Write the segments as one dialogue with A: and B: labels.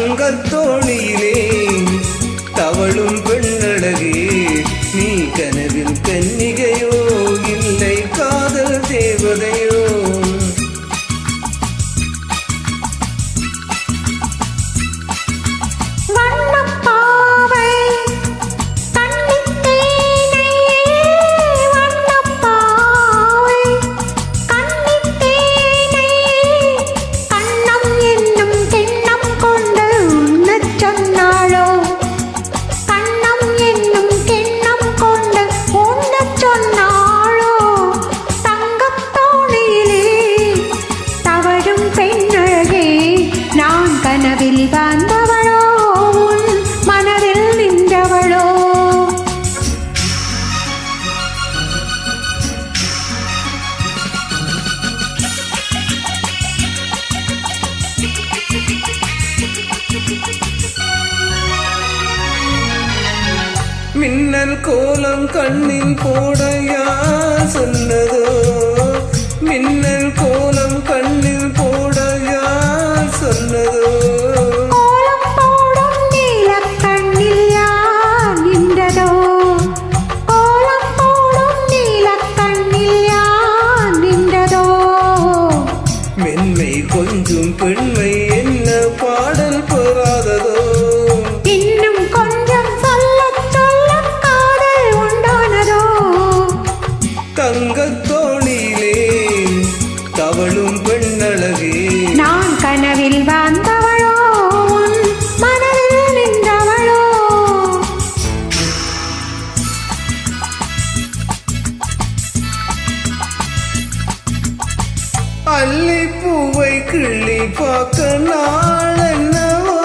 A: தங்கத்தோணியிலே தவழும் பெண்ணழகே, நீ கனவில் கன்னிகையோ இல்லை காதல் தேவதையோ?
B: கனவில் வாழ்ந்தவளோ உன் மனதில் நின்றவளோ?
A: மின்னல் கோலம் கண்ணில் போடையா சொன்னதோ? மின்னல் கோலம் கண்ணில் போடையா சொன்னதோ? மென்மை கொஞ்சம் பெண்மை என்ன பாடல் பெறாததோ?
B: இன்னும் கொஞ்சம் சொல்ல சொல்ல காதல் உண்டானதோ?
A: தங்கத்தோணியிலே தவழும் பெண்ணழகே,
B: நான் கனவில் வாழ்ந்தவளோ உன் மனதில் நின்றவளோ?
A: அல்லி பூவை கிள்ளி பார்க்க நாள் என்னவோ?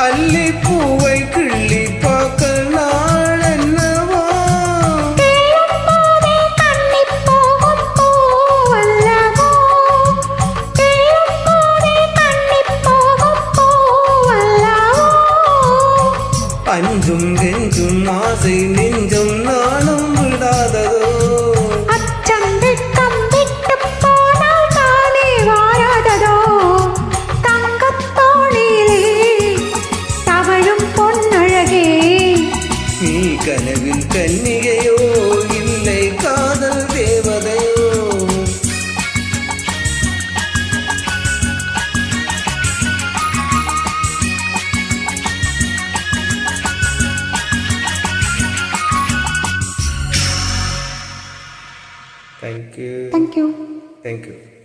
A: அல்லி பூவை கிள்ளி பார்க்க நாள் என்னவோ? அஞ்சும் கெஞ்சும் ஆசை நெஞ்சும் நானும் விடாததோ? நீ கனவில் கன்னிகையோ இல்லை காதல் தேவதையோ? Thank you.
B: Thank you.
A: Thank you.